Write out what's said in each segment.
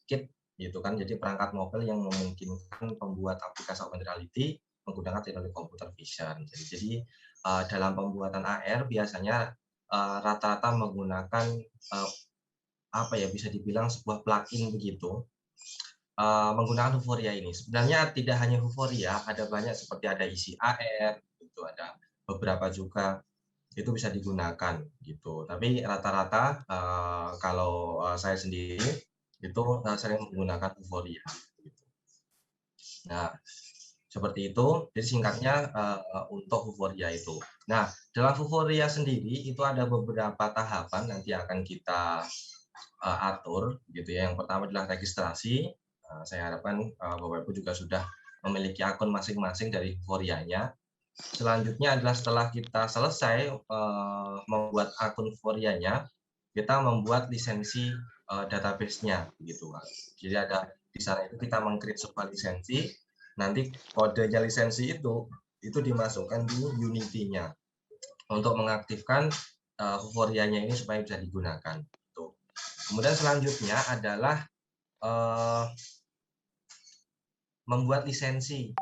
Kit gitu kan. Jadi perangkat mobile yang memungkinkan pembuat aplikasi augmented reality menggunakan teknologi computer vision. Jadi dalam pembuatan AR biasanya rata-rata menggunakan apa ya, bisa dibilang sebuah plugin begitu, menggunakan Vuforia ini. Sebenarnya tidak hanya Vuforia, ada banyak seperti ada Easy AR, itu ada beberapa juga itu bisa digunakan gitu. Tapi rata-rata kalau saya sendiri itu sering menggunakan Vuforia. Gitu. Nah, seperti itu. Jadi singkatnya untuk Vuforia itu. Nah, dalam Vuforia sendiri itu ada beberapa tahapan nanti akan kita atur gitu ya. Yang pertama adalah registrasi. Saya harapkan Bapak Ibu juga sudah memiliki akun masing-masing dari Vuforianya. Selanjutnya adalah setelah kita selesai membuat akun Vuforianya, kita membuat lisensi database-nya gitu kan. Jadi ada di sana itu kita meng-create sebuah lisensi, nanti kodenya lisensi itu dimasukkan di Unity-nya untuk mengaktifkan Vuforianya ini supaya bisa digunakan. Tuh. Kemudian selanjutnya adalah membuat lisensi,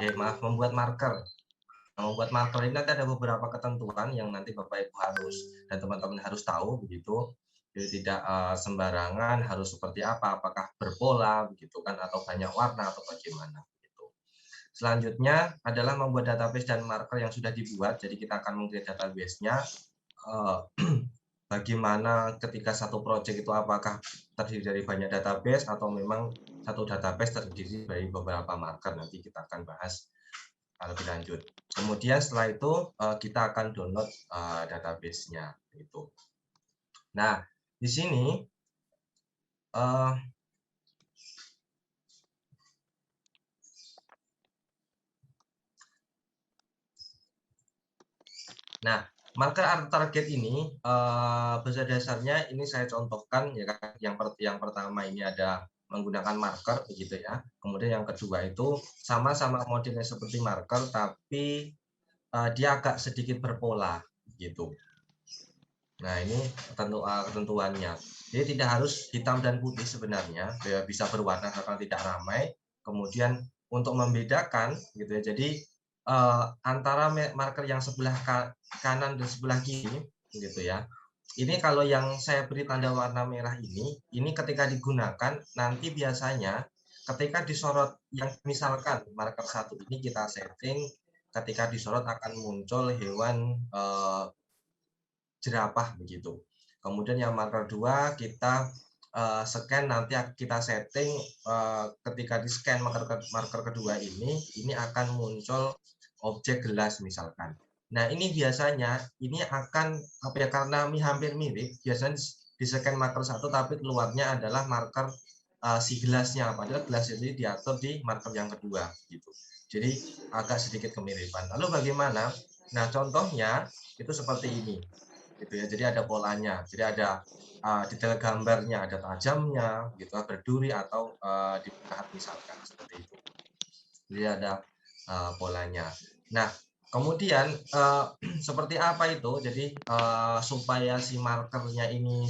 membuat marker. Membuat marker ini nanti ada beberapa ketentuan yang nanti Bapak Ibu harus dan teman-teman harus tahu begitu. Jadi tidak sembarangan harus seperti apa, apakah berpola begitu kan atau banyak warna atau bagaimana gitu. Selanjutnya adalah membuat database dan marker yang sudah dibuat. Jadi kita akan meng-create database-nya. Bagaimana ketika satu project itu apakah terdiri dari banyak database atau memang satu database terdiri dari beberapa marker, nanti kita akan bahas lebih lanjut. Kemudian setelah itu kita akan download database-nya itu. Nah, di sini nah, marker target ini bahasa dasarnya ini saya contohkan ya kan. Yang pertama ini ada menggunakan marker begitu ya. Kemudian yang kedua itu sama-sama modelnya seperti marker tapi dia agak sedikit berpola gitu. Nah, ini ketentuannya. Jadi tidak harus hitam dan putih sebenarnya, bisa berwarna karena tidak ramai. Kemudian untuk membedakan gitu ya. Jadi antara marker yang sebelah kanan dan sebelah kiri gitu ya. Ini kalau yang saya beri tanda warna merah ini ketika digunakan nanti biasanya ketika disorot yang misalkan marker satu ini kita setting ketika disorot akan muncul hewan jerapah begitu. Kemudian yang marker 2 kita scan nanti kita setting ketika di scan marker kedua ini akan muncul objek gelas misalkan. Nah, ini biasanya ini akan apa ya, karena hampir mirip, biasanya di scan marker 1 tapi keluarnya adalah marker si gelasnya, padahal gelas itu diatur di marker yang kedua gitu. Jadi agak sedikit kemiripan. Lalu bagaimana? Nah, contohnya itu seperti ini gitu ya. Jadi ada polanya. Jadi ada detail gambarnya, ada tajamnya, gitu, berduri atau dipahat misalkan seperti itu. Jadi ada polanya. Nah, kemudian seperti apa itu? Jadi supaya si markernya ini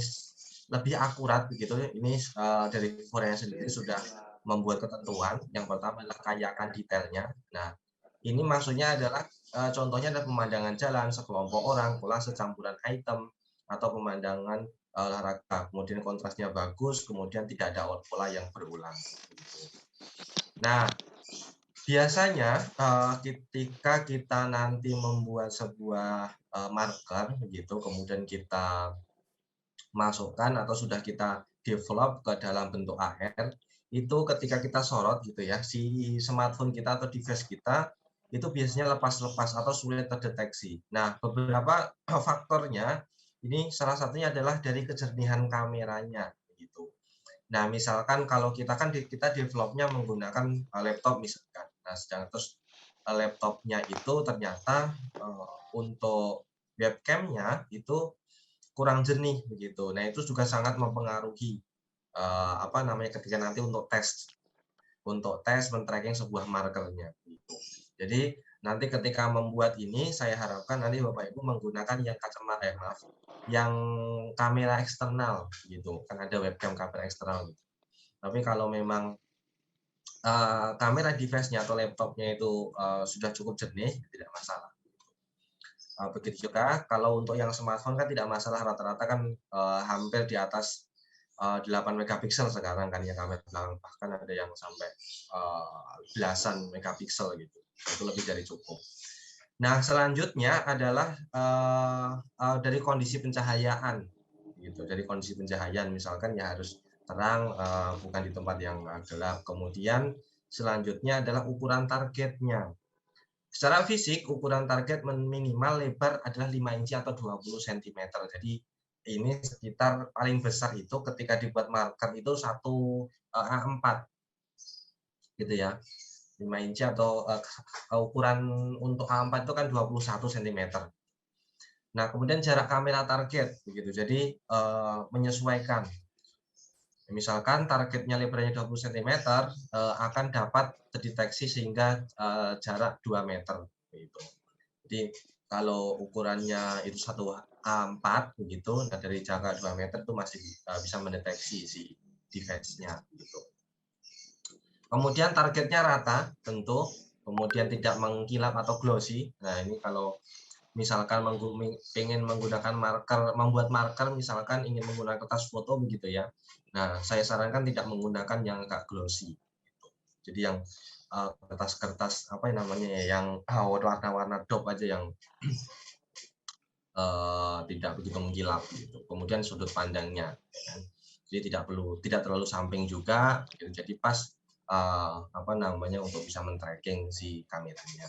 lebih akurat begitu, ini dari Korea sendiri sudah membuat ketentuan. Yang pertama adalah kayakan detailnya. Nah, ini maksudnya adalah contohnya ada pemandangan jalan, sekelompok orang, kolase campuran item, atau pemandangan olahraga. Kemudian kontrasnya bagus, kemudian tidak ada pola yang berulang. Nah, biasanya ketika kita nanti membuat sebuah marker begitu, kemudian kita masukkan atau sudah kita develop ke dalam bentuk AR, itu ketika kita sorot gitu ya, si smartphone kita atau device kita itu biasanya lepas-lepas atau sulit terdeteksi. Nah, beberapa faktornya ini salah satunya adalah dari kejernihan kameranya gitu. Nah, misalkan kalau kita kan kita developnya menggunakan laptop misalkan. Nah, sedang terus laptopnya itu ternyata untuk webcamnya itu kurang jernih begitu. Nah, itu juga sangat mempengaruhi apa namanya ketika nanti untuk tes men-tracking sebuah markernya gitu. Jadi nanti ketika membuat ini saya harapkan nanti Bapak Ibu menggunakan yang yang kamera eksternal gitu. Kan ada webcam kamera eksternal gitu. Tapi kalau memang kamera device-nya atau laptopnya itu sudah cukup jernih, tidak masalah. Begitu juga kalau untuk yang smartphone kan tidak masalah, rata-rata kan hampir di atas 8 megapiksel sekarang kan ya kamera belakang, bahkan ada yang sampai belasan megapiksel gitu. Itu lebih dari cukup. Nah, selanjutnya adalah dari kondisi pencahayaan gitu. Dari kondisi pencahayaan misalkan ya harus terang, bukan di tempat yang gelap. Kemudian selanjutnya adalah ukuran targetnya. Secara fisik, ukuran target minimal lebar adalah 5 inci atau 20 cm. Jadi ini sekitar paling besar itu ketika dibuat marker itu 1 A4 gitu ya. 5 inci atau ukuran untuk A4 itu kan 21 cm. Nah, kemudian jarak kamera target begitu. Jadi menyesuaikan. Misalkan targetnya lebarnya 20 cm akan dapat terdeteksi sehingga jarak 2 meter gitu. Jadi kalau ukurannya itu 1 A4 begitu, nah dari jarak 2 meter itu masih bisa mendeteksi si device-nya gitu. Kemudian targetnya rata tentu, kemudian tidak mengkilap atau glossy. Nah, ini kalau misalkan ingin menggunakan marker, membuat marker misalkan ingin menggunakan kertas foto begitu ya. Nah, saya sarankan tidak menggunakan yang agak glossy. Gitu. Jadi yang kertas-kertas apa namanya ya, yang warna-warna dop aja yang tidak begitu mengkilap. Gitu. Kemudian sudut pandangnya, ya kan? Jadi tidak terlalu samping juga. Gitu. Jadi pas apa namanya untuk bisa men-tracking si kameranya.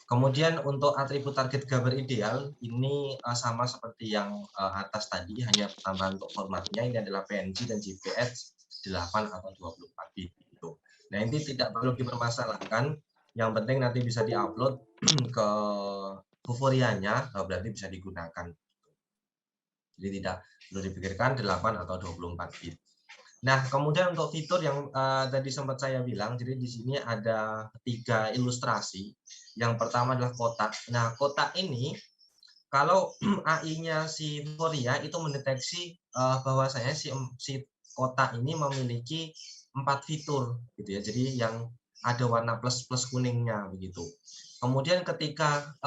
Kemudian untuk atribut target gambar ideal ini sama seperti yang atas tadi, hanya tambahan untuk formatnya ini adalah PNG dan JPEG 8 atau 24 bit gitu. Nah, ini tidak perlu dipermasalahkan, yang penting nanti bisa diupload ke Vuforia-nya, berarti bisa digunakan. Jadi tidak perlu dipikirkan 8 atau 24 bit. Nah, kemudian untuk fitur yang tadi sempat saya bilang, jadi di sini ada 3 ilustrasi. Yang pertama adalah kotak. Nah, kotak ini kalau AI-nya si Vuforia itu mendeteksi bahwasanya si kotak ini memiliki 4 fitur gitu ya. Jadi yang ada warna plus kuningnya begitu. Kemudian ketika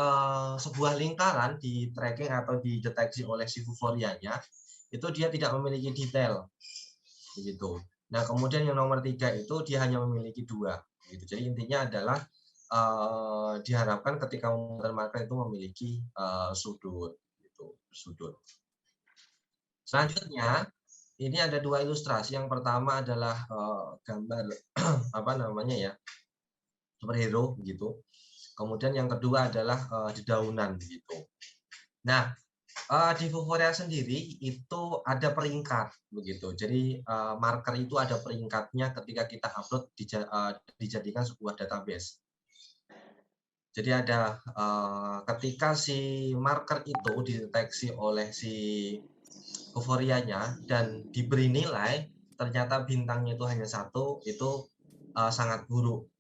sebuah lingkaran di tracking atau dideteksi oleh si Vuforia-nya, itu dia tidak memiliki detail begitu. Nah, kemudian yang nomor 3 itu dia hanya memiliki 2 gitu. Jadi intinya adalah diharapkan ketika membuat marker itu memiliki sudut gitu, sudut. Selanjutnya ini ada 2 ilustrasi. Yang pertama adalah gambar apa namanya ya, superhero gitu. Kemudian yang kedua adalah dedaunan begitu. Nah, di Vuforia sendiri itu ada peringkat begitu. Jadi marker itu ada peringkatnya ketika kita upload dijadikan sebuah database. Jadi ada ketika si marker itu dideteksi oleh si Vuforia-nya dan diberi nilai ternyata bintangnya itu hanya 1, itu sangat buruk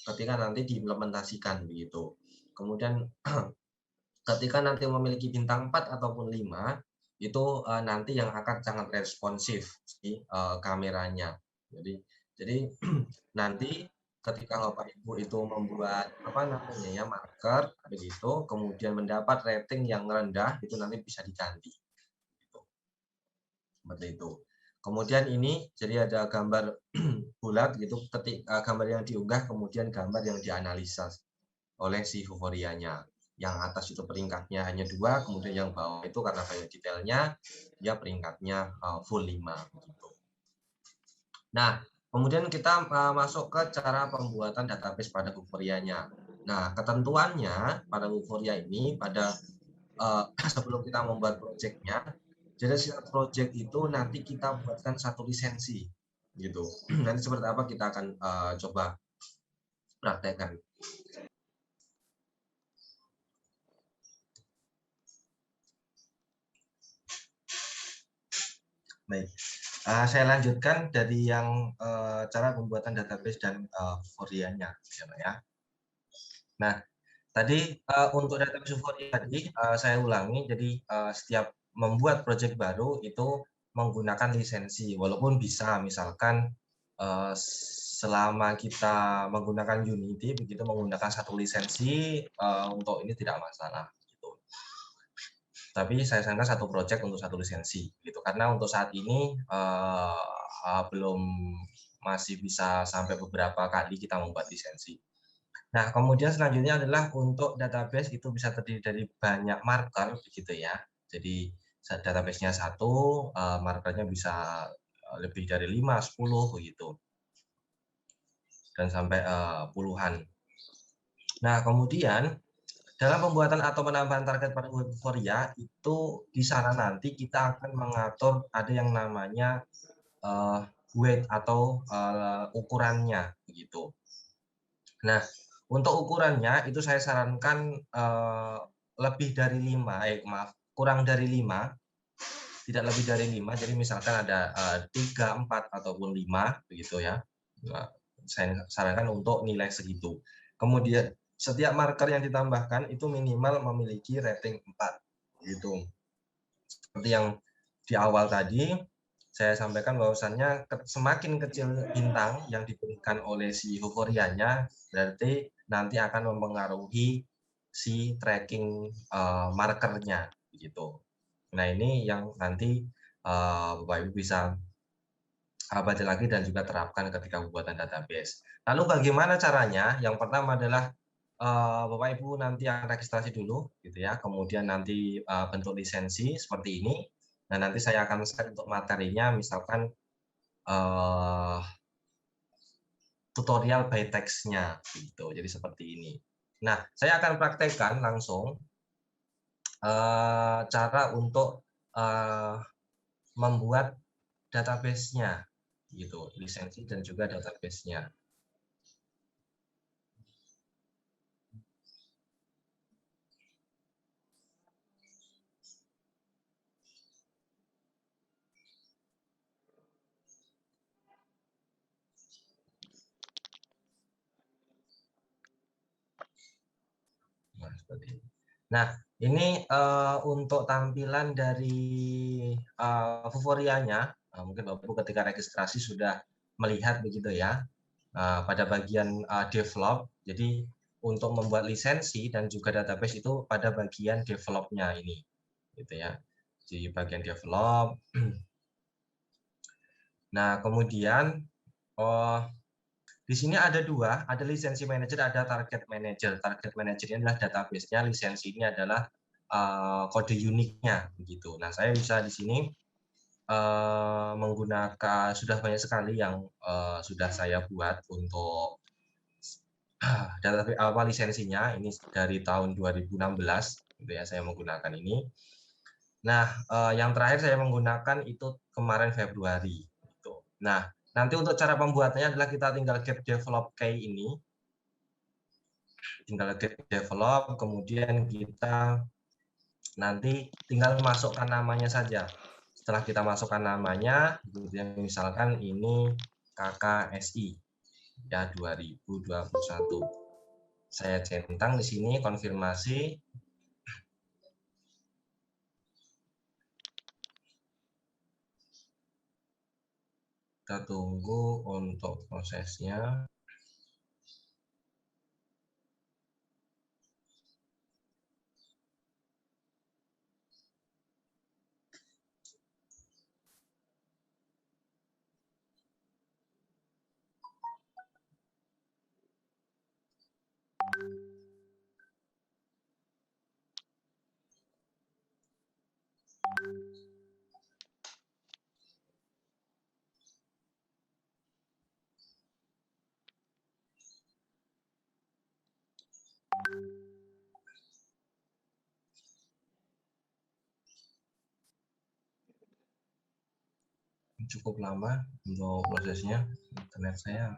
ketika nanti diimplementasikan begitu. Kemudian ketika nanti memiliki bintang 4 ataupun 5, itu nanti yang akan sangat responsif si kameranya. Jadi nanti ketika Bapak Ibu itu membuat apa namanya ya marker begitu, kemudian mendapat rating yang rendah, itu nanti bisa diganti. Gitu. Seperti itu. Kemudian ini jadi ada gambar bulat gitu, gambar yang diunggah, kemudian gambar yang dianalisa oleh si Vuforia-nya. Yang atas itu peringkatnya hanya 2, kemudian yang bawah itu karena banyak detailnya, dia peringkatnya full 5. Begitu. Nah, kemudian kita masuk ke cara pembuatan database pada Vuforia-nya. Nah, ketentuannya pada Vuforia ini pada sebelum kita membuat project-nya, jadi setiap project itu nanti kita buatkan 1 lisensi gitu. Nanti seperti apa kita akan coba praktekkan. Baik, saya lanjutkan dari yang cara pembuatan database dan Vuforia-nya ya. Nah, tadi untuk database Vuforia tadi saya ulangi, jadi setiap membuat project baru itu menggunakan lisensi, walaupun bisa misalkan selama kita menggunakan Unity, begitu menggunakan satu lisensi untuk ini tidak masalah. Gitu. Tapi saya sarankan satu project untuk satu lisensi, gitu. Karena untuk saat ini belum masih bisa sampai beberapa kali kita membuat lisensi. Nah, kemudian selanjutnya adalah untuk database itu bisa terdiri dari banyak marker, begitu ya. Jadi database-nya satu, markernya bisa lebih dari 5, 10 begitu. Dan sampai puluhan. Nah, kemudian dalam pembuatan atau penambahan target pada euforia itu di sana nanti kita akan mengatur ada yang namanya weight atau ukurannya begitu. Nah, untuk ukurannya itu saya sarankan lebih dari 5, kurang dari 5, tidak lebih dari 5. Jadi misalkan ada 3, 4 ataupun 5 begitu ya. Nah, saya sarankan untuk nilai segitu. Kemudian setiap marker yang ditambahkan itu minimal memiliki rating 4 gitu. Seperti yang di awal tadi saya sampaikan bahwasannya semakin kecil bintang yang diberikan oleh si euforianya berarti nanti akan mempengaruhi si tracking markernya gitu. Nah, ini yang nanti Bapak Ibu bisa baca lagi dan juga terapkan ketika pembuatan database. Lalu bagaimana caranya? Yang pertama adalah Bapak Ibu nanti akan registrasi dulu gitu ya, kemudian nanti bentuk lisensi seperti ini. Nah, nanti saya akan share untuk materinya misalkan tutorial by text-nya gitu. Jadi seperti ini. Nah, saya akan praktekkan langsung cara untuk membuat database-nya gitu, lisensi dan juga database-nya. Nah, seperti ini. Nah, ini untuk tampilan dari euforianya. Mungkin Bapak Ibu ketika registrasi sudah melihat begitu ya. Pada bagian develop, jadi untuk membuat lisensi dan juga database itu pada bagian develop-nya ini, gitu ya. Di bagian develop. Nah, kemudian di sini ada dua, ada lisensi manager, ada target manager. Target manager ini adalah database-nya, lisensi ini adalah kode uniknya, begitu. Nah, saya bisa di sini menggunakan sudah banyak sekali yang sudah saya buat untuk database lisensinya ini dari tahun 2016, gitu ya. Saya menggunakan ini. Nah, yang terakhir saya menggunakan itu kemarin Februari. Gitu. Nah, nanti untuk cara pembuatannya adalah kita tinggal get develop key ini. Tinggal get develop, kemudian kita nanti tinggal masukkan namanya saja. Setelah kita masukkan namanya, kemudian misalkan ini KKSI ya 2021. Saya centang di sini konfirmasi. Kita tunggu untuk prosesnya. Cukup lama untuk prosesnya, internet saya.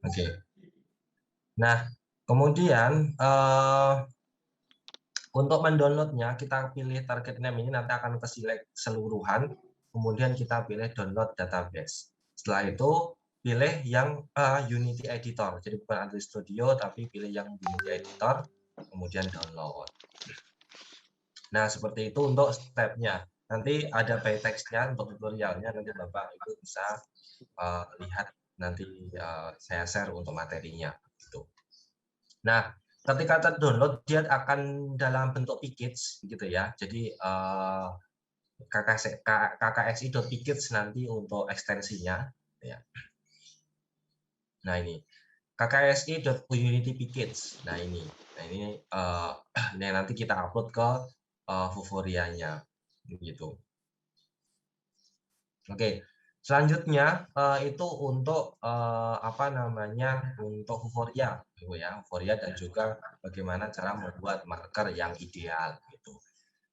Oke. Nah, kemudian untuk mendownloadnya kita pilih target name ini, nanti akan ke select keseluruhan, kemudian kita pilih download database. Setelah itu pilih yang Unity Editor, jadi bukan Android Studio tapi pilih yang Unity Editor, kemudian download. Nah, seperti itu untuk stepnya. Nanti ada by text-nya untuk tutorialnya, nanti Bapak Ibu bisa lihat, nanti saya share untuk materinya. Gitu. Nah, ketika terdownload dia akan dalam bentuk package gitu ya. Jadi kkxi.package nanti untuk ekstensinya ya. Nah, ini kkxi.unity package. Nah, ini nanti kita upload ke Vuforia-nya gitu. Oke. Selanjutnya itu untuk apa namanya, untuk Vuforia, ya, Vuforia dan juga bagaimana cara membuat marker yang ideal gitu.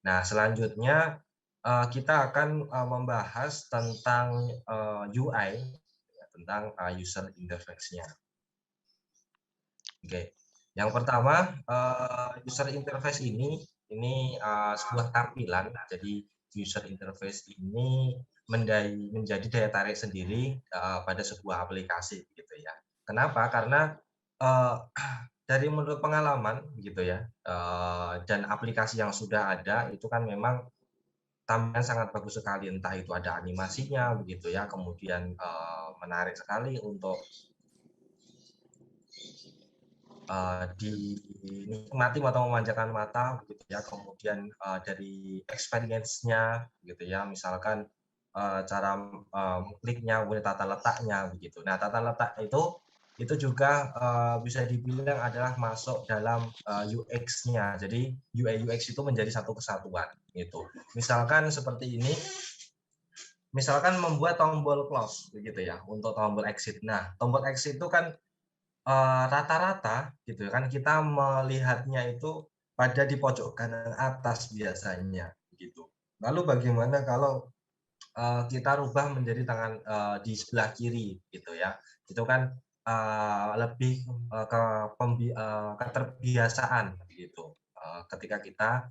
Nah, selanjutnya kita akan membahas tentang UI, tentang user interface-nya. Oke, yang pertama user interface ini sebuah tampilan. Jadi user interface ini menjadi daya tarik sendiri pada sebuah aplikasi gitu ya. Kenapa? Karena dari menurut pengalaman gitu ya, dan aplikasi yang sudah ada itu kan memang tampilan sangat bagus sekali, entah itu ada animasinya begitu ya, kemudian menarik sekali untuk dinikmati atau memanjakan mata begitu ya. Kemudian dari experience-nya gitu ya, misalkan cara kliknya, tata letaknya begitu. Nah, tata letak itu juga bisa dibilang adalah masuk dalam UX-nya. Jadi UI UX itu menjadi satu kesatuan gitu. Misalkan seperti ini, misalkan membuat tombol close begitu ya, untuk tombol exit. Nah, tombol exit itu kan rata-rata gitu kan kita melihatnya itu pada di pojok kanan atas biasanya gitu. Lalu bagaimana kalau kita rubah menjadi tangan di sebelah kiri gitu ya. Itu kan lebih ke keterbiasaan gitu. Ketika kita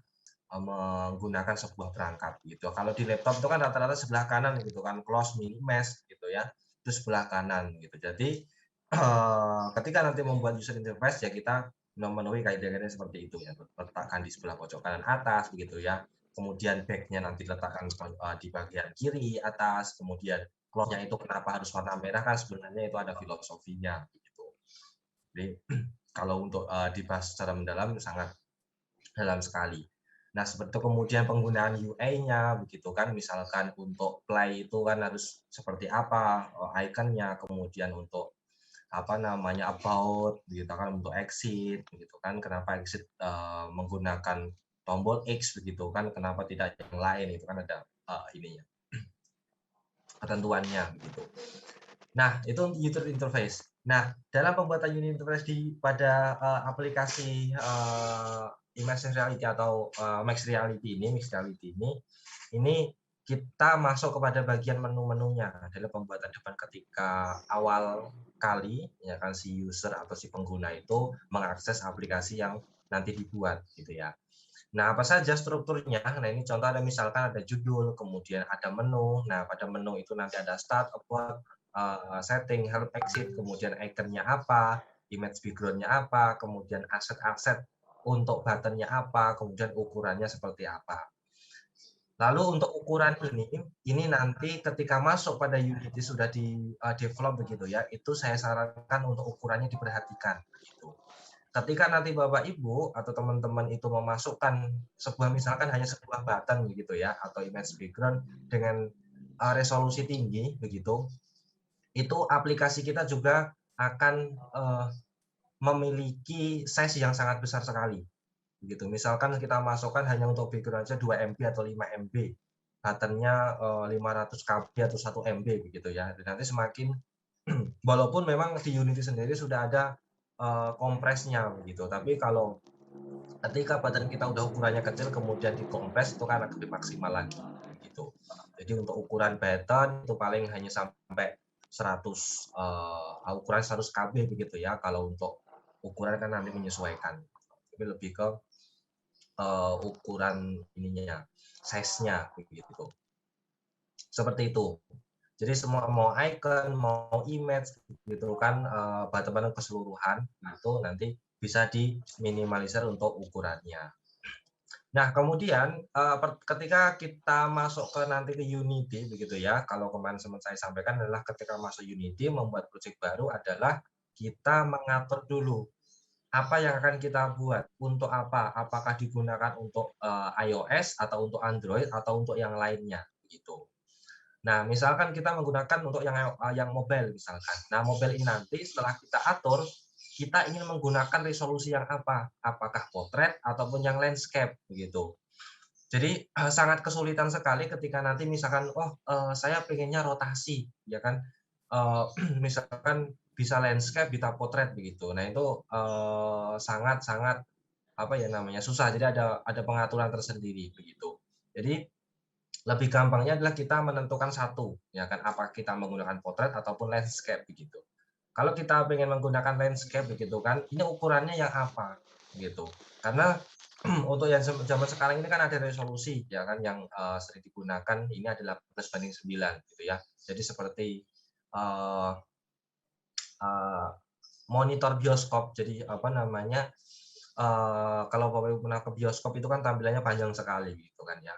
menggunakan sebuah perangkat gitu. Kalau di laptop itu kan rata-rata sebelah kanan gitu kan, close, minimize gitu ya. Itu sebelah kanan gitu. Jadi ketika nanti membuat user interface ya kita memenuhi kaidah-kaidah seperti itu ya, letakkan di sebelah pojok kanan atas begitu ya, kemudian back-nya nanti letakkan di bagian kiri atas, kemudian cloth-nya itu kenapa harus warna merah kan sebenarnya itu ada filosofinya gitu. Jadi kalau untuk dibahas secara mendalam sangat dalam sekali. Nah, seperti kemudian penggunaan UI-nya begitu kan, misalkan untuk play itu kan harus seperti apa icon-nya, kemudian untuk apa namanya about begitu kan, untuk exit begitu kan, kenapa exit menggunakan tombol X begitu kan, kenapa tidak yang lain, itu kan ada ininya ketentuannya begitu. Nah, itu user interface. Nah, dalam pembuatan user interface pada aplikasi immersive reality atau mixed reality ini kita masuk kepada bagian menu-menunya dalam pembuatan depan ketika awal kali ya kan si user atau si pengguna itu mengakses aplikasi yang nanti dibuat gitu ya. Nah, apa saja strukturnya? Nah, ini contoh ada misalkan ada judul, kemudian ada menu. Nah, pada menu itu nanti ada start, about, setting, help, exit, kemudian ikonnya apa, image background-nya apa, kemudian aset-aset untuk button-nya apa, kemudian ukurannya seperti apa. Lalu untuk ukuran ini nanti ketika masuk pada Unity sudah di develop begitu ya, itu saya sarankan untuk ukurannya diperhatikan gitu. Ketika nanti Bapak Ibu atau teman-teman itu memasukkan sebuah misalkan hanya sebuah button begitu ya atau image background dengan resolusi tinggi begitu, itu aplikasi kita juga akan memiliki size yang sangat besar sekali. Begitu. Misalkan kita masukkan hanya untuk background aja 2 MB atau 5 MB, button-nya 500 KB atau 1 MB begitu ya. Dan nanti semakin walaupun memang di Unity sendiri sudah ada kompresnya begitu, tapi kalau ketika button kita udah ukurannya kecil kemudian dikompres itu kan lebih maksimal lagi gitu. Jadi untuk ukuran button itu paling hanya sampai 100 ukuran 100 KB begitu ya. Kalau untuk ukuran kan nanti menyesuaikan. Tapi lebih ke ukuran ininya, size-nya begitu. Seperti itu. Jadi semua mau icon, mau image gitu kan button-button keseluruhan itu nanti bisa diminimalisir untuk ukurannya. Nah, kemudian ketika kita masuk ke nanti ke Unity begitu ya, kalau kemarin sempat saya sampaikan adalah ketika masuk Unity membuat project baru adalah kita mengatur dulu apa yang akan kita buat, untuk apa, apakah digunakan untuk iOS atau untuk Android atau untuk yang lainnya gitu. Nah, misalkan kita menggunakan untuk yang mobile misalkan. Nah, mobile ini nanti setelah kita atur, kita ingin menggunakan resolusi yang apa? Apakah potret ataupun yang landscape begitu. Jadi sangat kesulitan sekali ketika nanti misalkan, oh saya pengennya rotasi, ya kan, misalkan bisa landscape, bisa potret begitu. Nah itu sangat-sangat apa ya namanya susah. Jadi ada pengaturan tersendiri begitu. Jadi lebih gampangnya adalah kita menentukan satu, ya kan, apa kita menggunakan potret ataupun landscape begitu. Kalau kita ingin menggunakan landscape begitu kan, ini ukurannya yang apa gitu. Karena untuk yang zaman sekarang ini kan ada resolusi ya kan yang sering digunakan ini adalah 18:9 gitu ya. Jadi seperti uh, uh, monitor bioskop. Jadi apa namanya? Kalau Bapak Ibu pernah ke bioskop itu kan tampilannya panjang sekali gitu kan ya.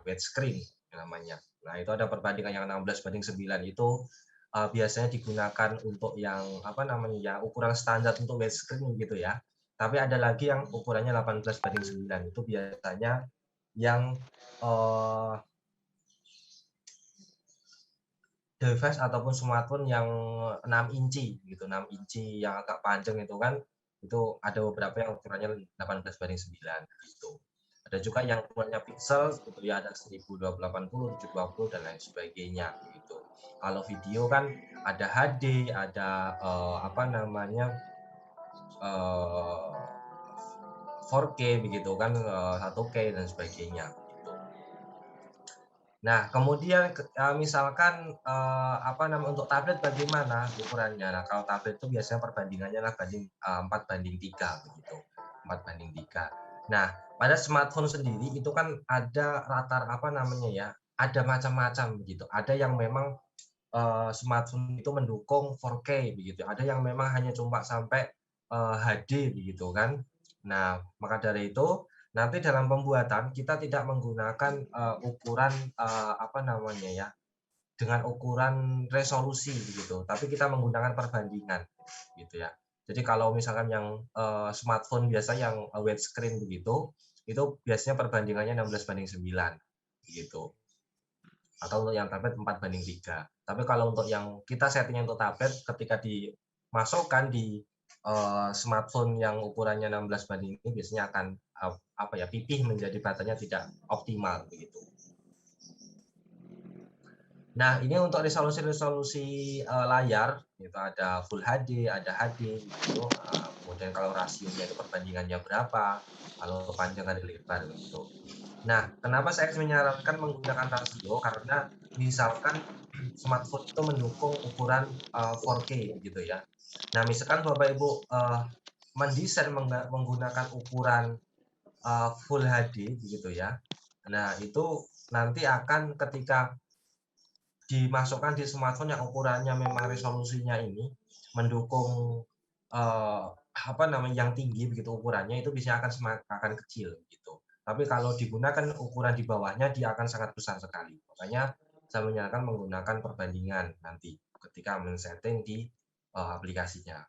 Widescreen namanya. Nah, itu ada perbandingan yang 16:9 itu biasanya digunakan untuk yang apa namanya ya, ukuran standar untuk widescreen gitu ya. Tapi ada lagi yang ukurannya 18:9 itu biasanya yang device ataupun smartphone yang 6 inci gitu, 6 inci yang agak panjang itu kan, itu ada beberapa yang ukurannya 18:9 gitu. Ada juga yang ukurannya pixel gitu ya, ada 1080, 720 dan lain sebagainya gitu. Kalau video kan ada HD, ada apa namanya 4K begitu kan, 1K dan sebagainya. Nah, kemudian misalkan apa namanya untuk tablet bagaimana ukurannya? Nah, kalau tablet itu biasanya perbandingannya adalah 4:3 begitu, 4:3. Nah, pada smartphone sendiri itu kan ada apa namanya ya, ada macam-macam begitu. Ada yang memang smartphone itu mendukung 4K begitu, ada yang memang hanya cuma sampai HD begitu kan. Nah, maka dari itu nanti dalam pembuatan kita tidak menggunakan ukuran apa namanya ya dengan ukuran resolusi begitu, tapi kita menggunakan perbandingan gitu ya. Jadi kalau misalkan yang smartphone biasa yang widescreen begitu, itu biasanya perbandingannya 16:9 gitu. Atau untuk yang tablet 4:3. Tapi kalau untuk yang kita settingnya untuk tablet ketika dimasukkan di smartphone yang ukurannya 16 banding ini biasanya akan pipih menjadi batanya tidak optimal begitu. Nah, ini untuk resolusi layar itu ada Full HD, ada HD gitu. Kemudian kalau rasionya itu perbandingannya berapa, kalau panjang ada lebar gitu. Nah, kenapa saya menyarankan menggunakan rasio? Karena misalkan smartphone itu mendukung ukuran 4K gitu ya. Nah, misalkan Bapak Ibu mendesain menggunakan ukuran Full HD begitu ya. Nah, itu nanti akan ketika dimasukkan di smartphone yang ukurannya memang resolusinya ini mendukung yang tinggi begitu ukurannya itu bisa akan kecil gitu. Tapi kalau digunakan ukuran di bawahnya dia akan sangat besar sekali. Makanya saya menyarankan menggunakan perbandingan nanti ketika men-setting di aplikasinya.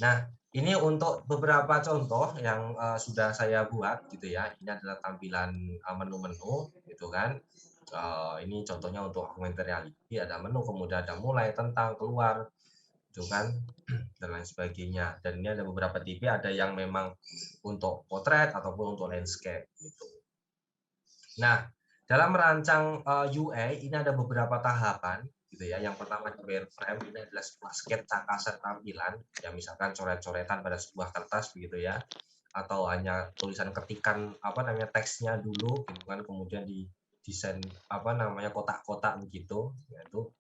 Nah, ini untuk beberapa contoh yang sudah saya buat gitu ya. Ini adalah tampilan menu-menu gitu kan. Ini contohnya untuk augmented reality, ada menu, kemudian ada mulai, tentang, keluar, gitu kan, dan lain sebagainya. Dan ini ada beberapa tipe, ada yang memang untuk potret ataupun untuk landscape gitu. Nah, dalam merancang UI ini ada beberapa tahapan gitu ya. Yang pertama di wireframe ini adalah sebuah sketsa kasar tampilan, ya misalkan coret-coretan pada sebuah kertas begitu ya, atau hanya tulisan ketikan teksnya dulu gitu kan, kemudian di desain kotak-kotak begitu yaitu.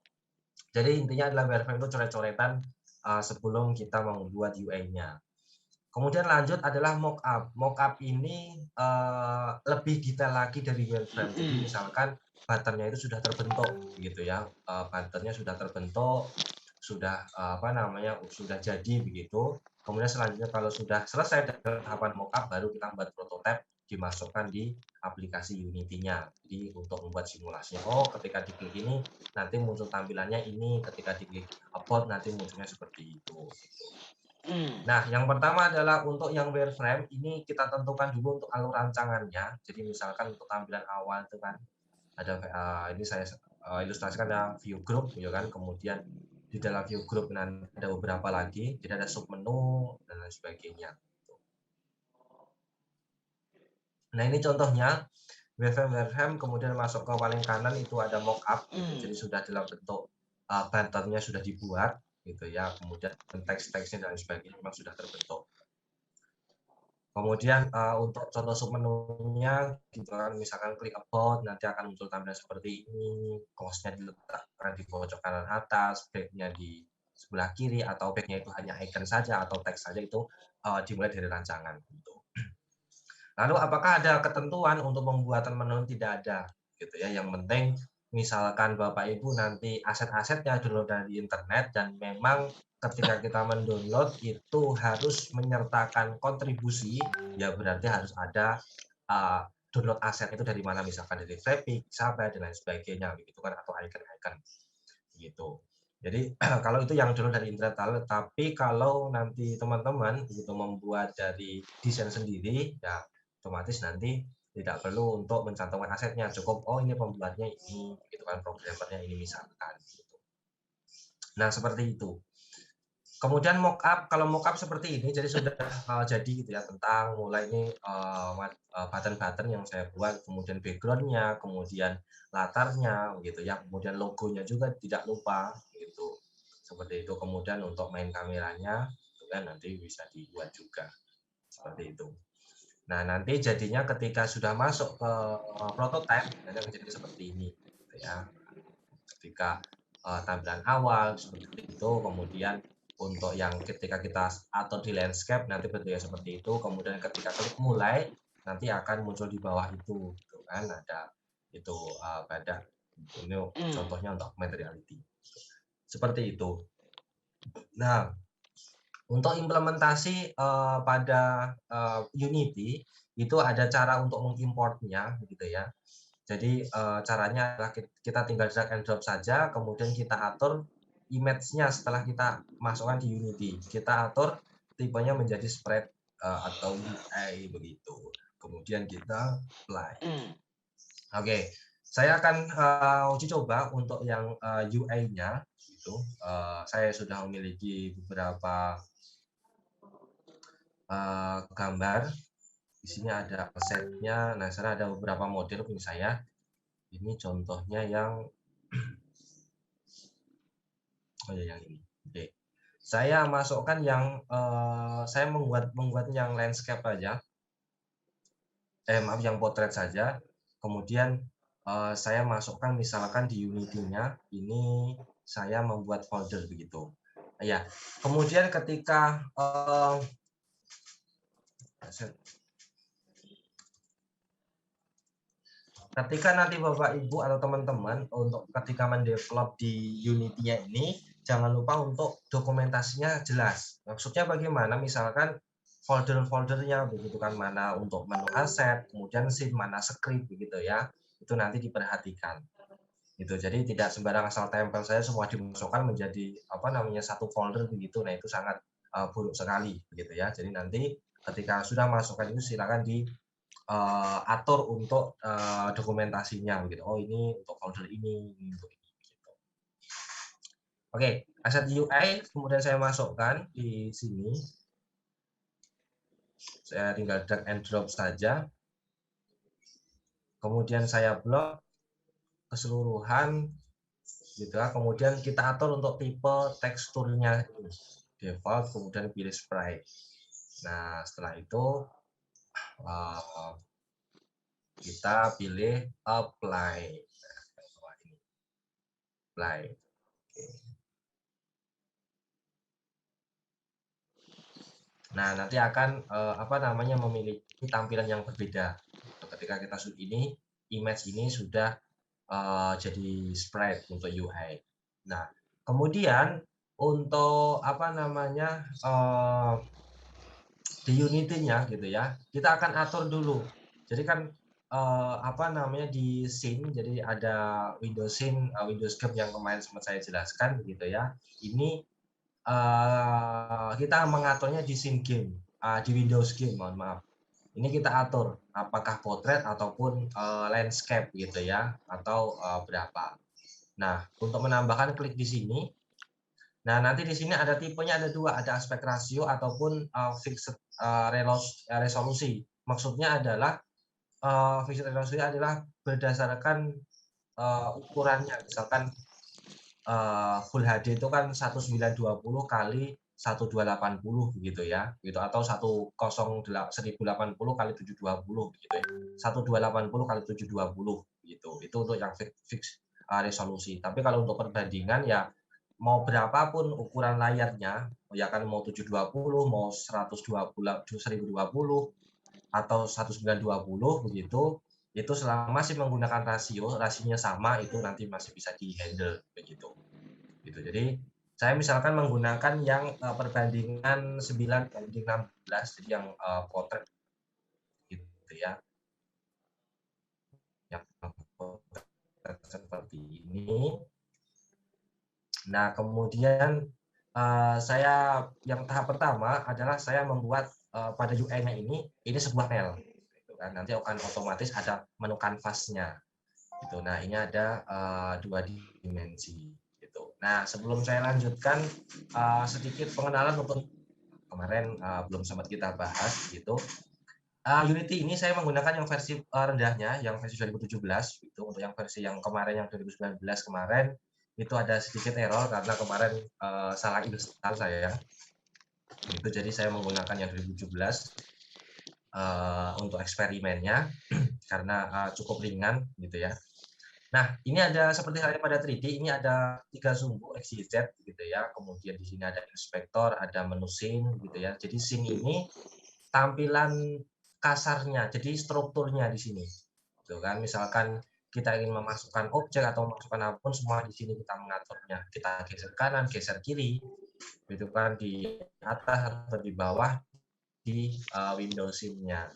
Jadi intinya adalah wireframe itu coret-coretan sebelum kita membuat UI-nya. Kemudian lanjut adalah mockup. Mockup ini lebih detail lagi dari wireframe. Jadi misalkan button-nya itu sudah terbentuk gitu ya. Button-nya sudah terbentuk, sudah sudah jadi begitu. Kemudian selanjutnya kalau sudah selesai dengan tahapan mockup baru kita membuat prototipe, dimasukkan di aplikasi Unity-nya. Jadi untuk membuat simulasinya, ketika diklik ini nanti muncul tampilannya ini, ketika diklik upload nanti munculnya seperti itu. Nah, yang pertama adalah untuk yang wireframe ini kita tentukan dulu untuk alur rancangannya. Jadi misalkan untuk tampilan awal itu kan ada ini saya ilustrasikan ada view group ya kan, kemudian di dalam view group nanti ada beberapa lagi, jadi ada sub menu dan lain sebagainya. Nah, ini contohnya wireframe kemudian masuk ke paling kanan itu ada mockup gitu. Jadi sudah dalam bentuk button-nya sudah dibuat gitu ya, kemudian teks-teksnya dan sebagainya memang sudah terbentuk. Kemudian untuk contoh submenunya gitu kan, misalkan klik about nanti akan muncul tampilan seperti ini, kaosnya diletakkan di pojok kanan atas, back-nya di sebelah kiri, atau back-nya itu hanya icon saja atau teks saja, itu dimulai dari rancangan gitu. Lalu apakah ada ketentuan untuk pembuatan menu? Tidak ada gitu ya. Yang penting misalkan Bapak Ibu nanti aset-asetnya download dari internet dan memang ketika kita mendownload itu harus menyertakan kontribusi, ya berarti harus ada download aset itu dari mana, misalkan dari Flickr, Sahabat dan lain sebagainya begitu kan, atau icon-icon gitu. Jadi kalau itu yang download dari internet, tapi kalau nanti teman-teman gitu membuat dari desain sendiri, ya otomatis nanti tidak perlu untuk mencantumkan asetnya, cukup ini pembuatnya ini gitu kan, programmernya ini misalkan gitu. Nah, seperti itu. Kemudian mockup, kalau mockup seperti ini, jadi sudah jadi gitu ya, tentang mulai ini button-button yang saya buat, kemudian background-nya, kemudian latarnya gitu ya, kemudian logonya juga tidak lupa gitu. Seperti itu. Kemudian untuk main kameranya itu kan nanti bisa dibuat juga. Seperti itu. Nah, nanti jadinya ketika sudah masuk ke prototype nanti akan jadi seperti ini gitu ya. Ketika tampilan awal seperti itu, kemudian untuk yang ketika kita atur di landscape nanti bentuknya seperti itu, kemudian ketika klik mulai nanti akan muncul di bawah itu gitu kan, ada itu pada ini contohnya untuk augmented reality seperti itu. Nah, untuk implementasi pada Unity itu ada cara untuk mengimportnya gitu ya. Jadi caranya adalah kita tinggal drag and drop saja, kemudian kita atur image-nya setelah kita masukkan di Unity. Kita atur tipenya menjadi spread atau UI begitu. Kemudian kita apply. Oke, saya akan uji coba untuk yang UI-nya. Itu saya sudah memiliki beberapa gambar. Di sini ada setnya. Nah, sana ada beberapa model punya saya. Ini contohnya yang yang ini. Oke. Saya masukkan yang saya membuat yang landscape aja. Maaf, yang potret saja. Kemudian saya masukkan misalkan di Unity-nya ini saya membuat folder begitu. Ya. Kemudian ketika nanti Bapak Ibu atau teman-teman untuk ketika mendevelop di Unity-nya ini, jangan lupa untuk dokumentasinya jelas. Maksudnya bagaimana? Misalkan folder-foldernya begitu kan, mana untuk menu aset, kemudian scene, mana script begitu ya. Itu nanti diperhatikan. Gitu. Jadi tidak sembarang asal tempel saya semua dimasukkan menjadi satu folder begitu. Nah, itu sangat buruk sekali begitu ya. Jadi nanti ketika sudah masukkan itu silakan di atur untuk dokumentasinya gitu. Oh, ini untuk folder ini untuk ini gitu. Oke, aset UI kemudian saya masukkan di sini. Saya tinggal drag and drop saja. Kemudian saya blok keseluruhan gitu ya. Kemudian kita atur untuk tipe teksturnya default, kemudian pilih sprite. Nah, setelah itu kita pilih apply. Apply. Nah, nanti akan memiliki tampilan yang berbeda. Ketika kita ini image ini sudah jadi sprite untuk UI. Nah, kemudian untuk di Unity-nya gitu ya, kita akan atur dulu. Jadi kan di scene, jadi ada Windows scene, Windows game yang kemarin sempat saya jelaskan gitu ya. Ini kita mengaturnya di scene game, di Windows game, mohon maaf. Ini kita atur apakah portrait ataupun landscape gitu ya, atau berapa. Nah, untuk menambahkan klik di sini. Nah, nanti di sini ada tipenya ada dua, ada aspek rasio ataupun fixed resolusi. Maksudnya adalah fixed resolusi adalah berdasarkan ukurannya. Misalkan Full HD itu kan 1920 kali 1280 begitu ya, gitu, atau 1080 kali 720 begitu ya. 1280 kali 720 gitu. Itu untuk yang fix resolusi. Tapi kalau untuk perbandingan ya mau berapapun ukuran layarnya, ya kan mau 720, mau 1020 atau 1920 begitu, itu selama masih menggunakan rasionya sama, itu nanti masih bisa di-handle begitu. Gitu. Jadi saya misalkan menggunakan yang perbandingan 9:16, jadi yang potret gitu ya. Yang potret seperti ini. Nah, kemudian saya yang tahap pertama adalah saya membuat pada UI-nya ini sebuah panel. Gitu kan. Nanti akan otomatis ada menu kanvasnya. Gitu. Nah, ini ada 2 dimensi. Gitu. Nah, sebelum saya lanjutkan sedikit pengenalan untuk kemarin belum sempat kita bahas gitu. Unity ini saya menggunakan yang versi rendahnya, yang versi 2017 gitu. Untuk yang versi yang kemarin yang 2019 kemarin itu ada sedikit error karena kemarin salah install saya. Itu jadi saya menggunakan yang 2017 untuk eksperimennya karena cukup ringan gitu ya. Nah, ini ada seperti halnya pada 3D, ini ada 3 sumbu XYZ gitu ya. Kemudian di sini ada inspektor, ada menu scene gitu ya. Jadi scene ini tampilan kasarnya, jadi strukturnya di sini. Gitu kan. Misalkan kita ingin memasukkan objek atau memasukkan apapun, semua di sini kita mengaturnya. Kita geser kanan, geser kiri, gitu kan, di atas atau di bawah di Windows scene-nya.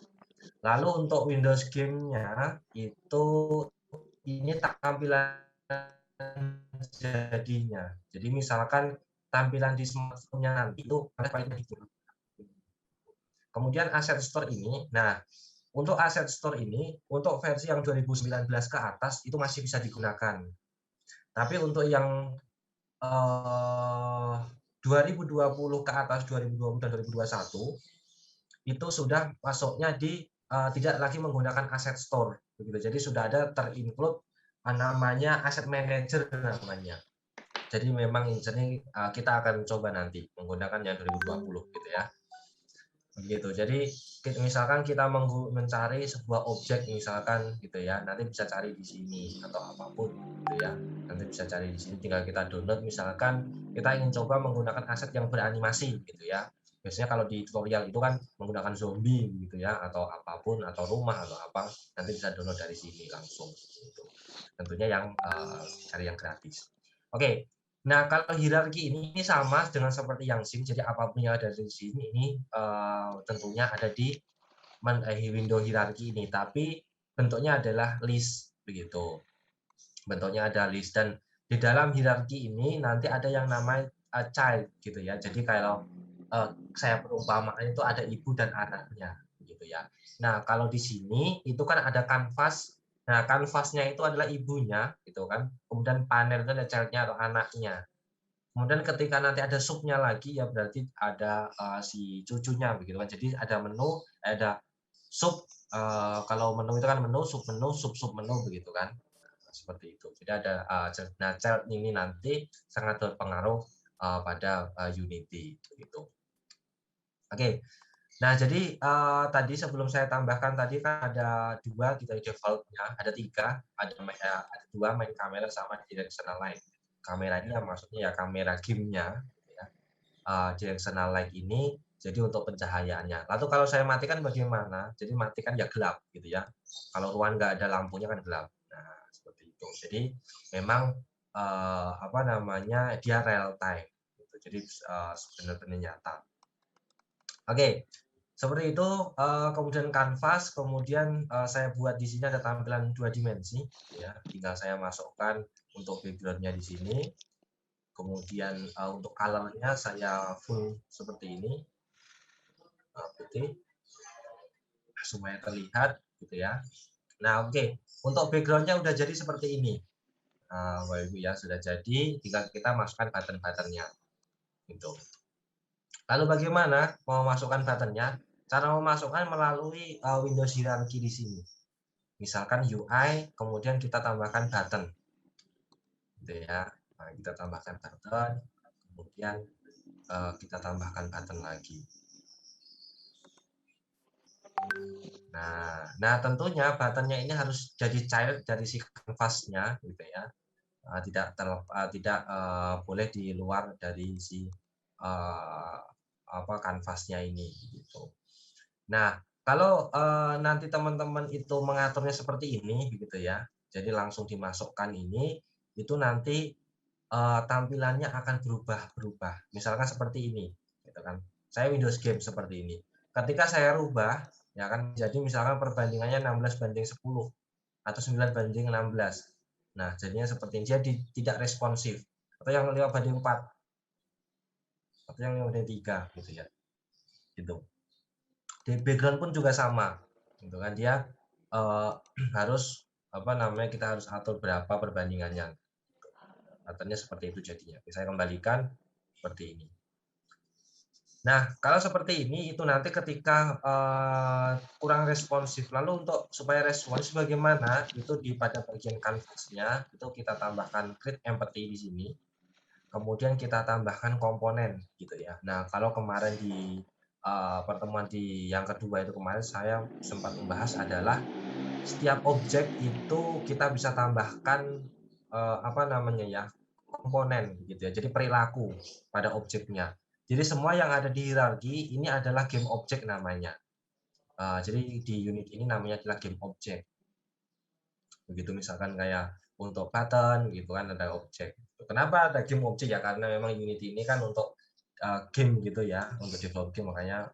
Lalu untuk Windows game-nya itu ini tampilan jadinya. Jadi misalkan tampilan di smartphone-nya nanti itu kemudian aset store ini, nah untuk aset store ini, untuk versi yang 2019 ke atas itu masih bisa digunakan. Tapi untuk yang 2020 ke atas, 2020 dan 2021 itu sudah masuknya di tidak lagi menggunakan aset store begitu. Jadi sudah ada terinclude namanya aset manager namanya. Jadi memang ini kita akan coba nanti menggunakan yang 2020 gitu ya. Begitu. Jadi misalkan kita mencari sebuah objek misalkan gitu ya, nanti bisa cari di sini atau apapun gitu ya. Nanti bisa cari di sini, tinggal kita download. Misalkan kita ingin coba menggunakan aset yang beranimasi gitu ya. Biasanya kalau di tutorial itu kan menggunakan zombie gitu ya, atau apapun, atau rumah atau apa, nanti bisa download dari sini langsung gitu. Tentunya yang cari yang gratis. Oke. Nah, kalau hierarki ini sama dengan seperti yang SIM, jadi apapun yang ada di sini ini tentunya ada di window hierarki ini, tapi bentuknya adalah list begitu. Bentuknya ada list dan di dalam hierarki ini nanti ada yang namanya child gitu ya. Jadi kalau saya perumpamaan itu ada ibu dan anaknya gitu ya. Nah, kalau di sini itu kan ada kanvas. Nah, kanvasnya itu adalah ibunya gitu kan. Kemudian panel itu ada child-nya atau anaknya. Kemudian ketika nanti ada subnya lagi ya berarti ada si cucunya begitu kan. Jadi ada menu, ada sub, kalau menu itu kan menu, sub menu begitu kan. Seperti itu. Jadi ada nah child ini nanti sangat berpengaruh pada Unity begitu. Oke. Nah, jadi tadi sebelum saya tambahkan tadi kan ada dua kita default-nya, ada tiga, ada dua main kamera sama directional light. Kamera ini yang maksudnya ya kamera game-nya, ya. Directional light ini jadi untuk pencahayaannya. Lalu kalau saya matikan bagaimana? Jadi matikan ya gelap gitu ya. Kalau ruang nggak ada lampunya kan gelap. Nah, seperti itu. Jadi memang apa namanya dia real time. Gitu. Jadi benar-benar nyata. Oke. Seperti itu, kemudian kanvas, kemudian saya buat di sini ada tampilan 2 dimensi, ya. Tinggal saya masukkan untuk background-nya di sini. Kemudian untuk color-nya saya full seperti ini, putih, supaya terlihat, gitu ya. Nah, oke. Untuk background-nya udah jadi seperti ini. Bapak Ibu ya, sudah jadi, tinggal kita masukkan button-buttonnya, gitu. Lalu bagaimana memasukkan buttonnya? Cara memasukkan melalui Windows hierarki di sini. Misalkan UI, kemudian kita tambahkan button, gitu ya. Nah, kita tambahkan button, kemudian kita tambahkan button lagi. Nah tentunya buttonnya ini harus jadi child dari si kanvasnya, gitu ya. Tidak boleh di luar dari si kanvasnya ini, gitu. Nah, kalau nanti teman-teman itu mengaturnya seperti ini, begitu ya. Jadi langsung dimasukkan ini, itu nanti tampilannya akan berubah-berubah. Misalkan seperti ini, gitu kan. Saya Windows Game seperti ini. Ketika saya rubah, ya kan, jadi misalkan perbandingannya 16:10 atau 9:16. Nah, jadinya seperti ini. Jadi tidak responsif. Atau yang 5:4 atau yang 5:3 gitu ya. Gitu. Di background pun juga sama, gitu kan dia harus apa namanya kita harus atur berapa perbandingannya. Katanya seperti itu jadinya. Saya kembalikan seperti ini. Nah, kalau seperti ini itu nanti ketika kurang responsif, lalu untuk supaya responsif bagaimana? Itu pada bagian kanvasnya itu kita tambahkan create empathy di sini. Kemudian kita tambahkan komponen gitu ya. Nah, kalau kemarin di pertemuan di yang kedua itu kemarin saya sempat membahas adalah setiap objek itu kita bisa tambahkan apa namanya ya komponen gitu ya. Jadi perilaku pada objeknya. Jadi semua yang ada di hierarki ini adalah game object namanya. Jadi di unit ini namanya adalah game object. Begitu misalkan kayak untuk button gitu kan ada objek. Kenapa ada game object ya? Karena memang Unity ini kan untuk game gitu ya, untuk develop game makanya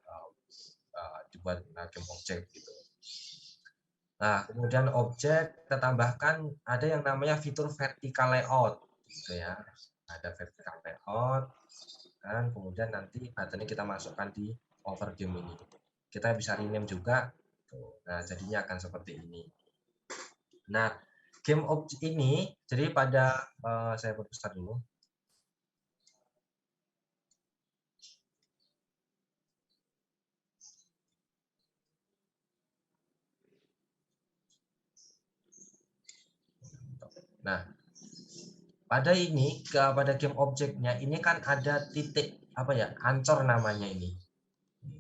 dibuat game object gitu. Nah, kemudian objek kita tambahkan ada yang namanya fitur vertical layout, gitu ya. Ada vertical layout, dan kemudian nanti buttonnya kita masukkan di overgame ini. Kita bisa rename juga. Tuh. Nah, jadinya akan seperti ini. Nah, game objek ini, jadi pada saya perbesar dulu. Nah, pada ini, pada game objeknya ini kan ada titik apa ya, ancor namanya ini.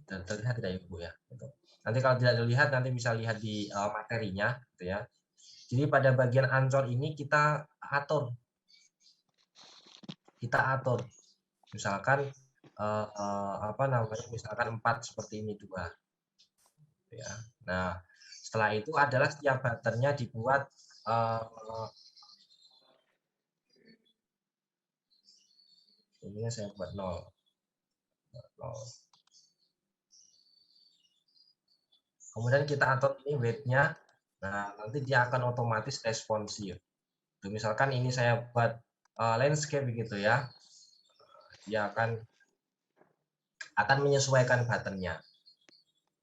Terlihat tidak Ibu ya? Gitu. Nanti kalau tidak dilihat nanti bisa lihat di materinya, gitu ya. Jadi pada bagian ancor ini kita atur, misalkan apa namanya, misalkan 4 seperti ini 2, ya. Nah, setelah itu adalah setiap buttonnya dibuat ini saya buat 0. Kemudian kita atur ini weight-nya. Nah, nanti dia akan otomatis responsif. Tuh, misalkan ini saya buat landscape begitu ya. Dia akan menyesuaikan buttonnya.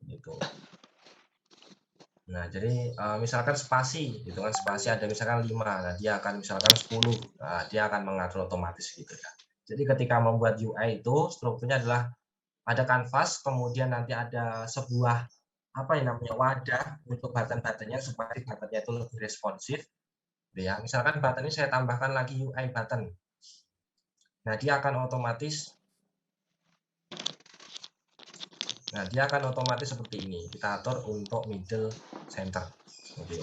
Gitu. Nah, jadi misalkan spasi, gitu kan, spasi ada misalkan 5, nah dia akan misalkan 10, nah, dia akan mengatur otomatis gitu ya. Jadi ketika membuat UI itu strukturnya adalah ada kanvas, kemudian nanti ada sebuah apa yang namanya wadah untuk button-buttonnya supaya buttonnya itu lebih responsif. Ya, misalkan button ini saya tambahkan lagi UI button. Nah, dia akan otomatis seperti ini. Kita atur untuk middle center. Oke.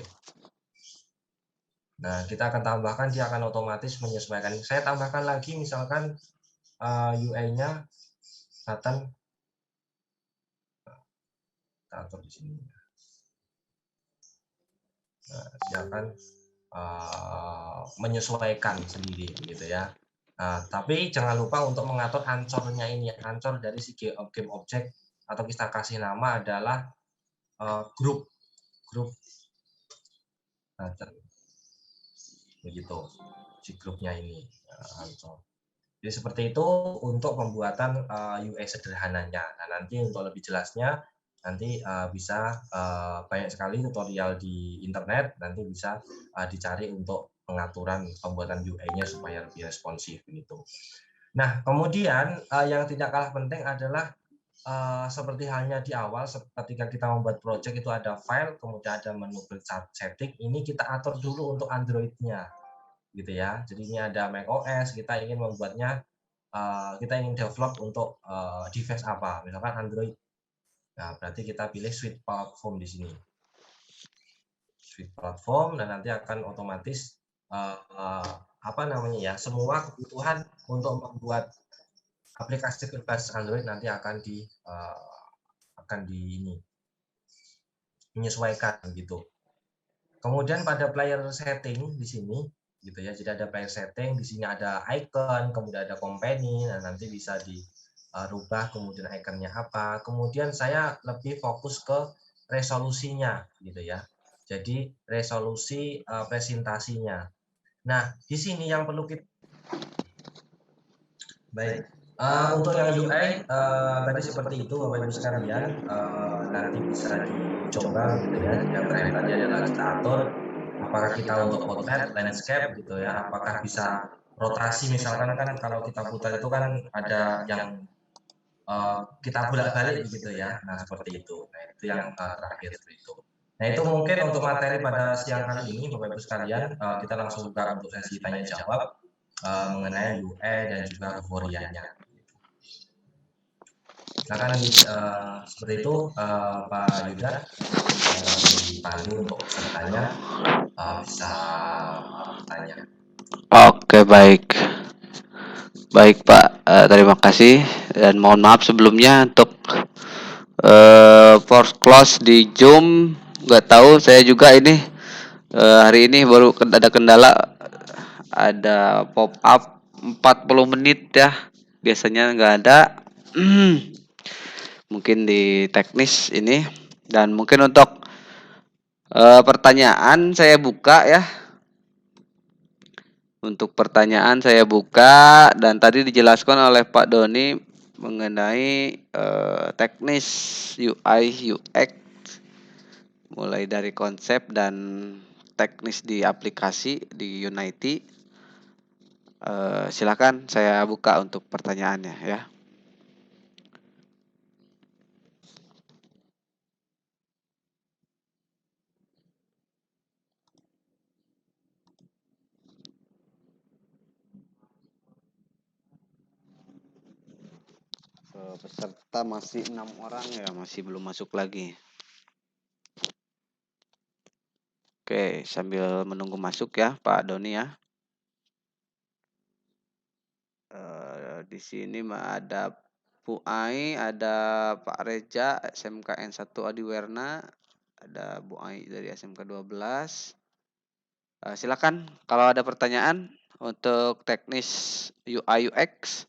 Nah, kita akan tambahkan, dia akan otomatis menyesuaikan. Saya tambahkan lagi misalkan UI-nya button, kita atur di sini. Nah, dia akan menyesuaikan sendiri, gitu ya. Nah, tapi jangan lupa untuk mengatur ancornya ini. Ancor dari si game object atau kita kasih nama adalah grup button. Begitu si grupnya ini ancor. Jadi seperti itu untuk pembuatan UI sederhananya. Nah, nanti untuk lebih jelasnya nanti bisa banyak sekali tutorial di internet, nanti bisa dicari untuk pengaturan pembuatan UI-nya supaya lebih responsif begitu. Nah, kemudian yang tidak kalah penting adalah seperti halnya di awal ketika kita membuat project itu ada file, kemudian ada menu setting, ini kita atur dulu untuk Android-nya gitu ya. Jadi ini ada macOS, kita ingin membuatnya kita ingin develop untuk device apa, misalkan Android. Nah, berarti kita pilih suite platform di sini. Suite platform, dan nanti akan otomatis apa namanya ya, semua kebutuhan untuk membuat aplikasi berbasis Android nanti akan ini menyesuaikan gitu. Kemudian pada player setting di sini gitu ya. Jadi ada player setting, di sini ada icon, kemudian ada company, nah nanti bisa dirubah kemudian ikonnya apa. Kemudian saya lebih fokus ke resolusinya gitu ya. Jadi resolusi presentasinya. Nah, di sini yang perlu kita baik. Untuk yang UI tadi seperti itu Bapak Ibu sekalian, nanti bisa dicoba gitu ya. Yang terakhir tadi adalah kita atur apakah kita untuk portrait, landscape gitu ya, apakah bisa rotasi misalkan kan kalau kita putar itu kan ada yang kita bolak-balik begitu ya. Nah, seperti itu. Nah, itu yang terakhir seperti itu. Nah, itu mungkin untuk materi pada siang kali ini Bapak Ibu sekalian, kita langsung buka untuk sesi tanya jawab mengenai UI dan juga euforianya. Silakan seperti itu Pak Yuda, dipandu untuk pesertanya bisa bertanya. Oke, baik. Baik, Pak. Terima kasih dan mohon maaf sebelumnya untuk for close di Zoom. Nggak tahu saya juga ini hari ini baru ada kendala, ada pop up 40 menit ya. Biasanya nggak ada. Mungkin di teknis ini, dan mungkin untuk Pertanyaan saya buka ya. Untuk pertanyaan saya buka dan tadi dijelaskan oleh Pak Doni mengenai teknis UI UX mulai dari konsep dan teknis di aplikasi di Unity. Silakan saya buka untuk pertanyaannya ya. Peserta masih 6 orang ya, masih belum masuk lagi. Oke, sambil menunggu masuk ya Pak Doni ya. Di sini ada Bu Ai, ada Pak Reja SMKN 1 Adiwerna, ada Bu Ai dari SMK 12. Silakan kalau ada pertanyaan untuk teknis UI UX.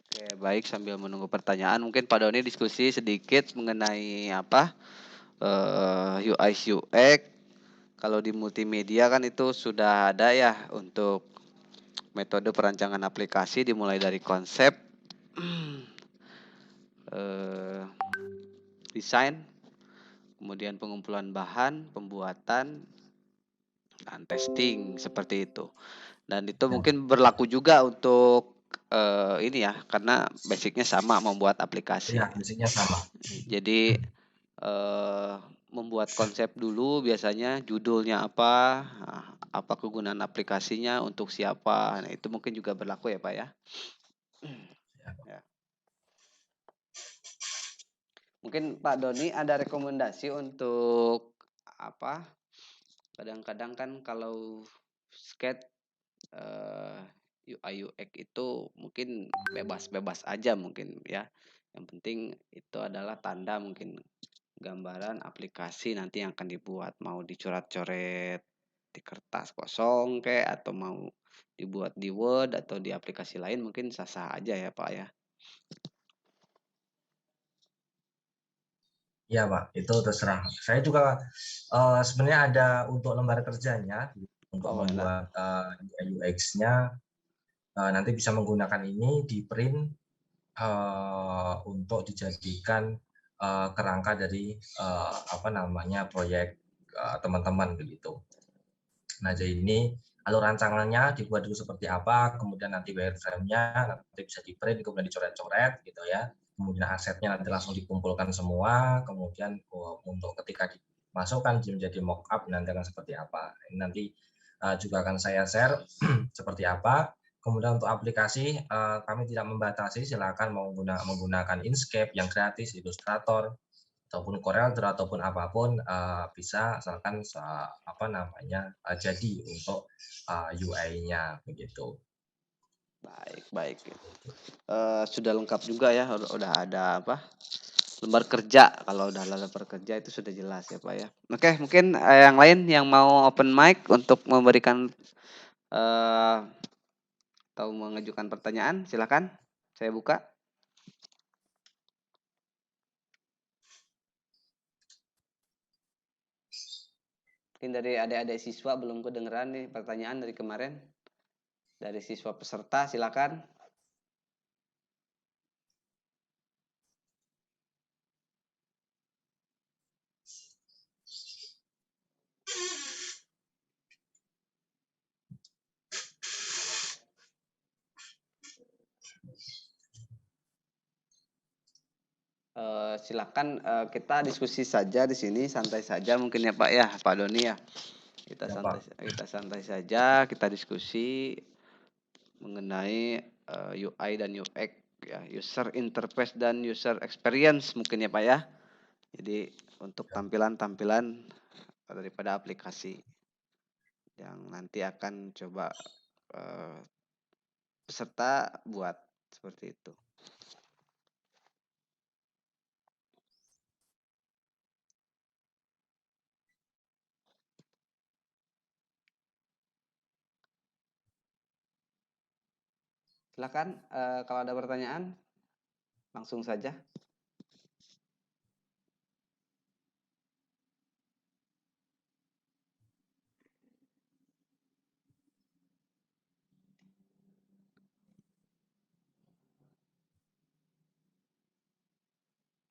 Oke, baik, sambil menunggu pertanyaan mungkin Pak Doni diskusi sedikit mengenai apa UI UX. Kalau di multimedia kan itu sudah ada ya untuk metode perancangan aplikasi dimulai dari konsep, desain, kemudian pengumpulan bahan, pembuatan, dan testing seperti itu. Dan itu mungkin berlaku juga untuk ini ya, karena basicnya sama membuat aplikasi. Ya, basicnya sama. Jadi membuat konsep dulu biasanya judulnya apa, apa kegunaan aplikasinya untuk siapa. Nah, itu mungkin juga berlaku ya, Pak ya. Ya. Mungkin Pak Doni ada rekomendasi untuk apa? Kadang-kadang kan kalau skate UI UX itu mungkin bebas-bebas aja mungkin ya. Yang penting itu adalah tanda mungkin gambaran aplikasi nanti yang akan dibuat, mau dicoret-coret di kertas kosong kayak atau mau dibuat di Word atau di aplikasi lain mungkin sah-sah aja ya Pak ya. Iya, Pak, itu terserah. Saya juga sebenarnya ada untuk lembar kerjanya untuk Oh enak. membuat UX-nya nanti bisa menggunakan ini di print untuk dijadikan kerangka dari apa namanya proyek teman-teman begitu. Nah, jadi ini alur rancangannya dibuat dulu seperti apa, kemudian nanti wireframe-nya nanti bisa di-print, kemudian dicoret-coret gitu ya. Kemudian asetnya nanti langsung dikumpulkan semua, kemudian untuk ketika dimasukkan menjadi mock-up nanti akan seperti apa. Ini nanti juga akan saya share seperti apa. Kemudian untuk aplikasi kami tidak membatasi, silakan menggunakan Inkscape yang gratis, Illustrator, ataupun CorelDRAW ataupun apapun bisa asalkan apa namanya jadi untuk UI-nya begitu. Baik, baik. Sudah lengkap juga ya, udah ada apa? Lembar kerja. Kalau udah lembar kerja itu sudah jelas ya, Pak ya. Oke, mungkin yang lain yang mau open mic untuk memberikan eh atau mengajukan pertanyaan, silakan. Saya buka. Mungkin dari adik-adik siswa belum kedengeran nih pertanyaan dari kemarin. Dari siswa peserta silakan. Silakan kita diskusi saja di sini santai saja mungkin ya Pak ya, Pak Doni ya. Ya, Pak. Kita santai saja, kita diskusi mengenai UI dan UX ya, user interface dan user experience mungkin ya Pak ya. Jadi untuk tampilan-tampilan daripada aplikasi yang nanti akan coba peserta buat seperti itu. Silakan kalau ada pertanyaan langsung saja.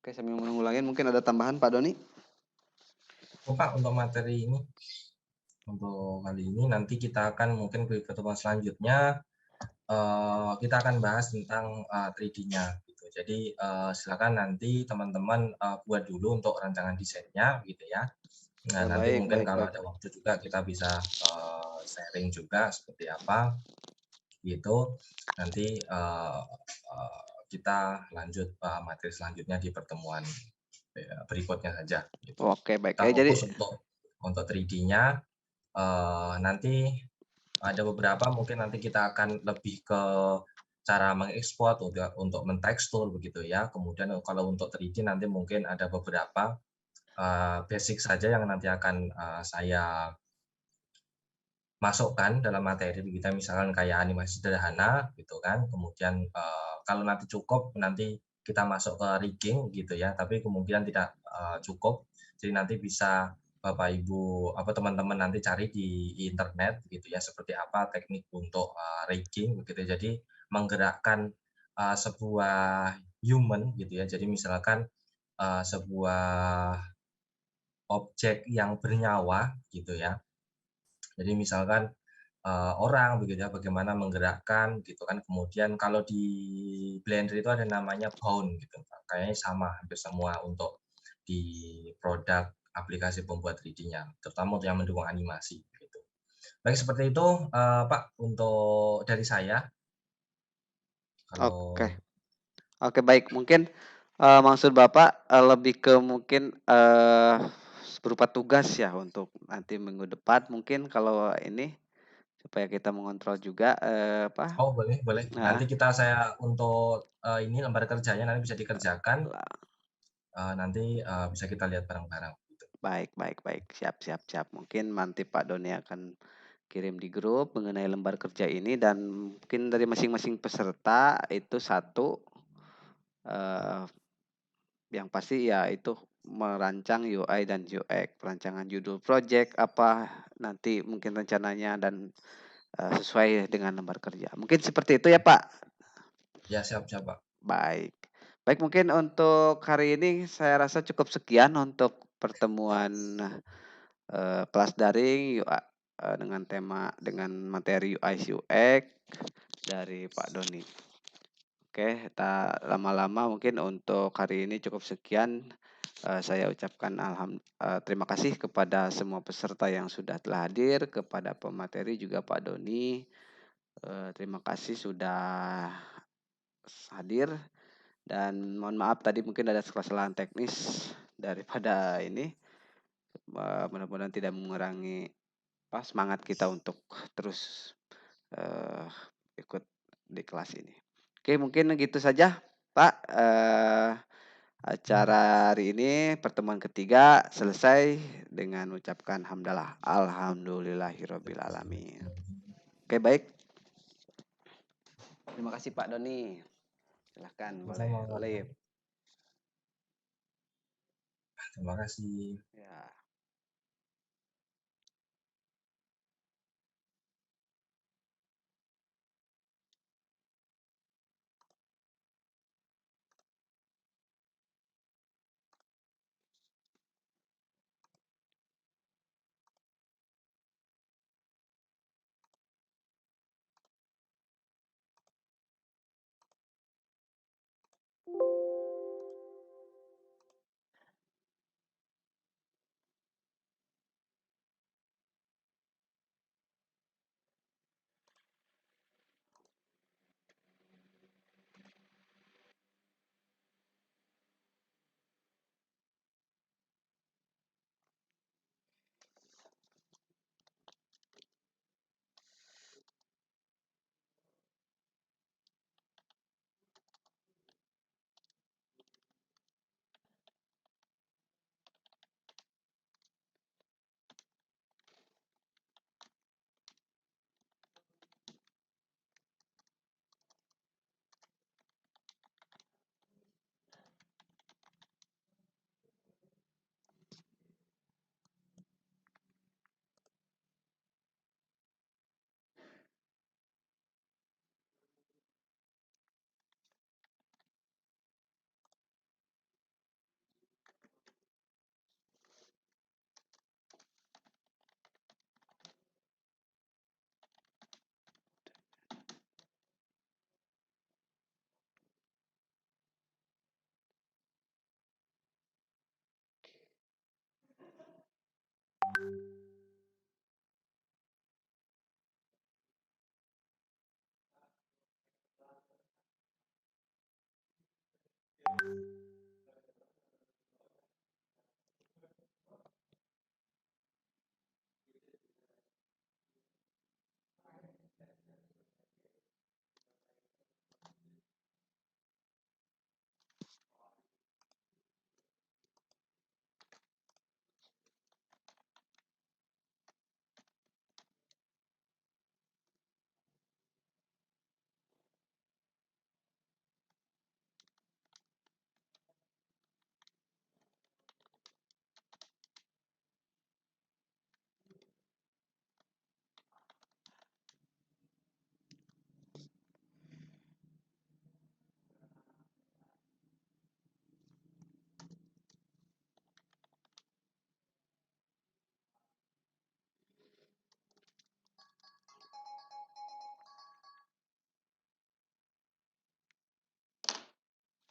Oke, sambil menunggu lagi mungkin ada tambahan Pak Doni. Oh, Pak, untuk materi ini, untuk kali ini nanti kita akan mungkin di pertemuan selanjutnya kita akan bahas tentang 3D-nya gitu. Jadi silakan nanti teman-teman buat dulu untuk rancangan desainnya gitu ya. Nah, nanti Baik, mungkin baik, kalau baik. ada waktu juga kita bisa sharing juga seperti apa gitu. Nanti kita lanjut materi selanjutnya di pertemuan berikutnya saja gitu. Oke, baik. Kita Jadi fokus untuk 3D-nya nanti ada beberapa mungkin nanti kita akan lebih ke cara mengekspor untuk mentekstur begitu ya. Kemudian kalau untuk 3D nanti mungkin ada beberapa basic saja yang nanti akan saya masukkan dalam materi kita, misalkan kayak animasi sederhana gitu kan. Kemudian kalau nanti cukup nanti kita masuk ke rigging gitu ya, tapi kemungkinan tidak cukup. Jadi nanti bisa Bapak Ibu apa teman-teman nanti cari di internet gitu ya, seperti apa teknik untuk rigging begitu. Jadi menggerakkan sebuah human gitu ya. Jadi misalkan sebuah objek yang bernyawa gitu ya. Jadi misalkan orang begitu ya, bagaimana menggerakkan gitu kan. Kemudian kalau di Blender itu ada namanya bound gitu, kayaknya sama hampir semua untuk di produk aplikasi pembuat 3D-nya, terutama untuk yang mendukung animasi gitu. Baik seperti itu Pak untuk dari saya. oke. Kalau Oke, baik. Mungkin maksud Bapak lebih ke mungkin berupa tugas ya untuk nanti minggu depan mungkin kalau ini supaya kita mengontrol juga apa? oh boleh boleh. Nanti Nah, saya untuk ini lembar kerjanya nanti bisa dikerjakan, nanti bisa kita lihat bareng-bareng gitu. baik, baik, baik. Siap, siap, siap. Mungkin nanti Pak Doni akan kirim di grup mengenai lembar kerja ini dan mungkin dari masing-masing peserta itu satu eh, yang pasti ya itu merancang UI dan UX, perancangan judul project apa nanti mungkin rencananya dan sesuai dengan lembar kerja. Mungkin seperti itu ya Pak. Ya siap siap Pak. Baik. Baik mungkin untuk hari ini saya rasa cukup sekian untuk pertemuan kelas daring UI, dengan tema dengan materi UI UX dari Pak Doni. Oke, tak lama-lama mungkin untuk hari ini cukup sekian. Saya ucapkan terima kasih kepada semua peserta yang sudah telah hadir, kepada pemateri juga Pak Doni. Terima kasih sudah hadir dan mohon maaf tadi mungkin ada kesalahan teknis daripada ini. Mudah-mudahan tidak mengurangi semangat kita untuk terus eh, ikut di kelas ini. Oke, mungkin gitu saja, Pak. Acara hari ini pertemuan ketiga selesai dengan ucapkan hamdalah. Alhamdulillahirabbil alamin. Oke, baik. Terima kasih Pak Doni. Silahkan boleh Sama-sama Pak. live. Terima kasih. Ya.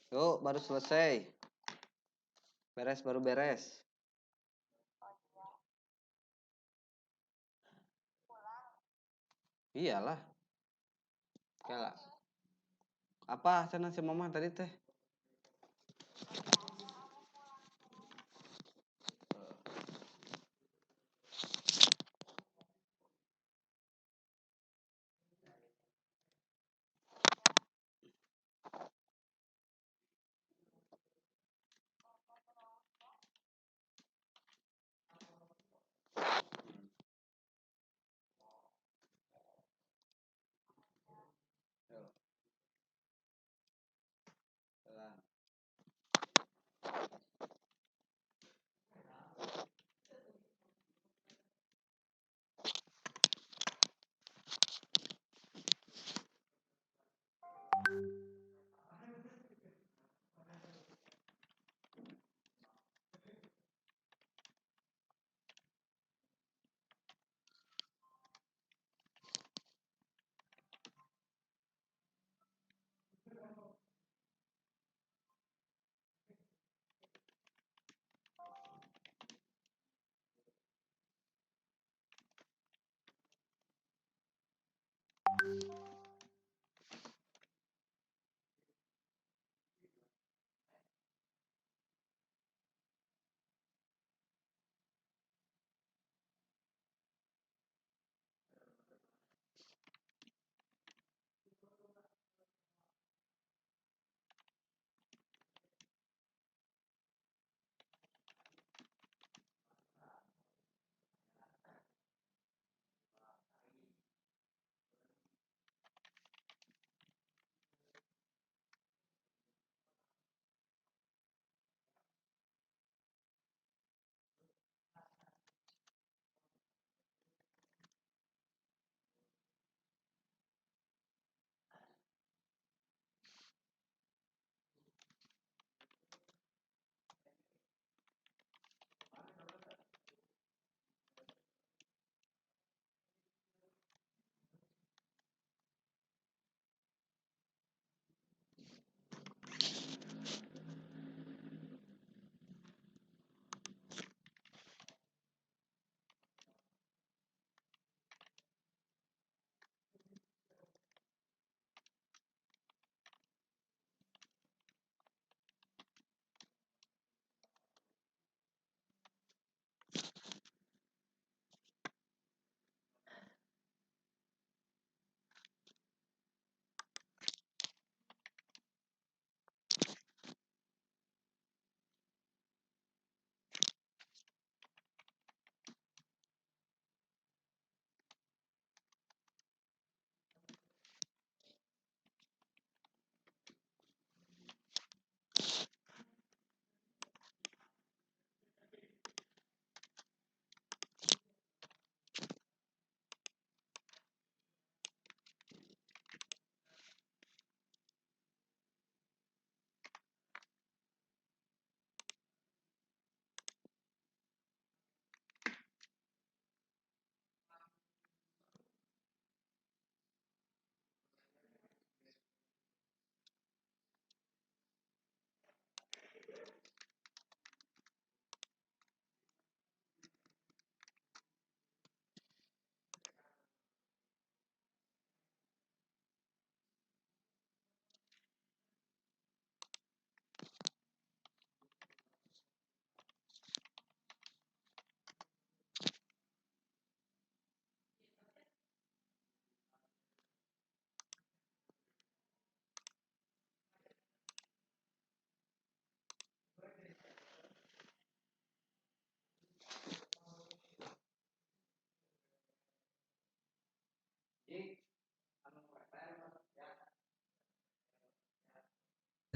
Yuk, baru selesai. Beres, baru beres. Iyalah. Kayak apa sana si mama tadi teh? Yuk, jalan.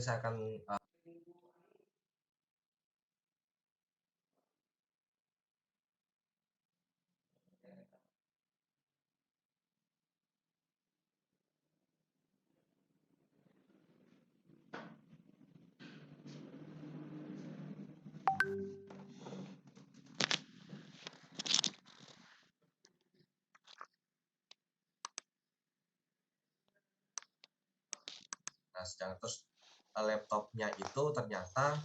Saya akan jangan terus laptopnya itu ternyata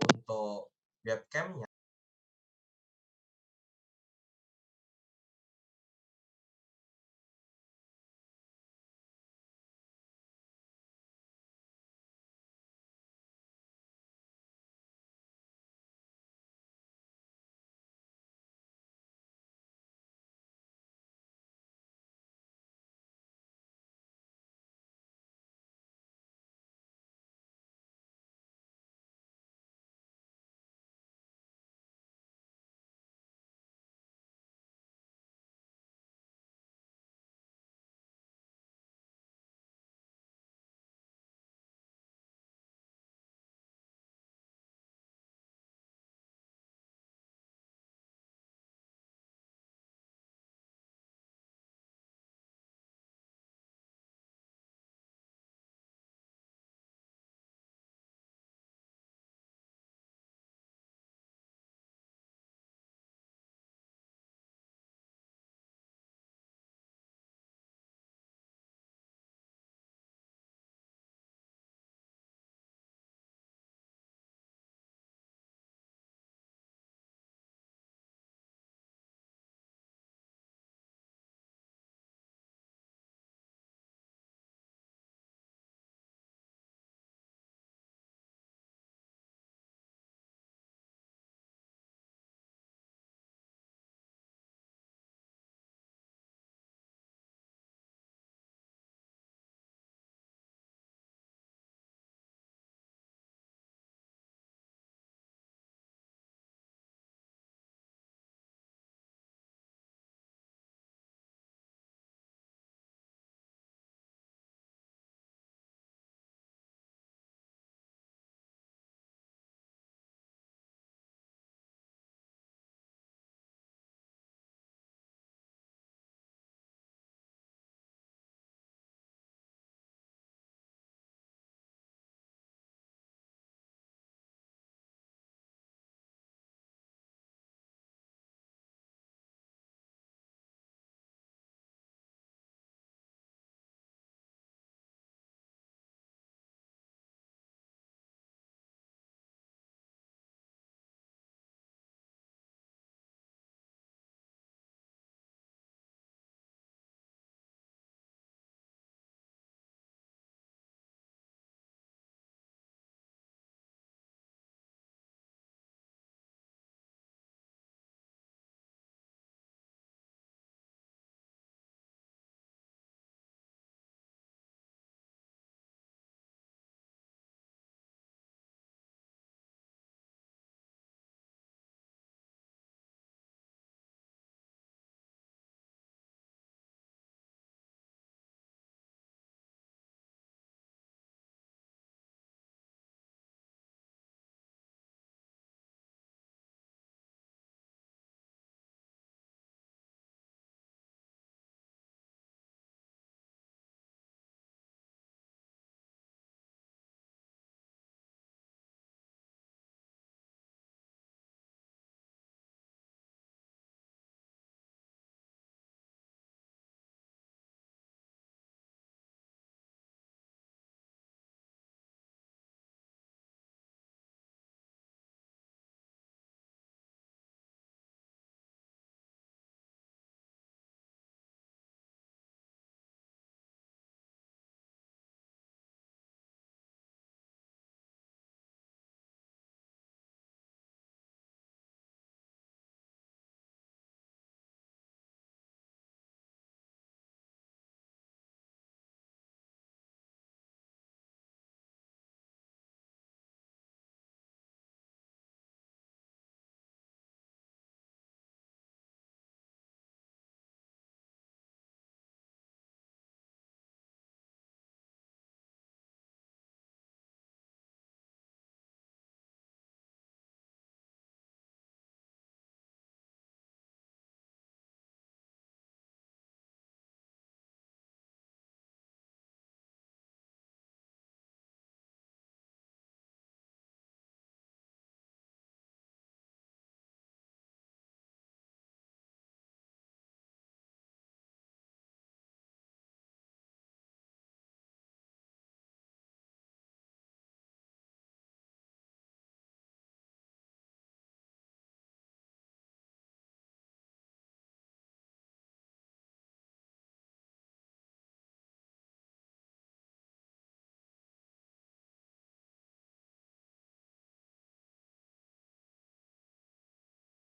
untuk webcamnya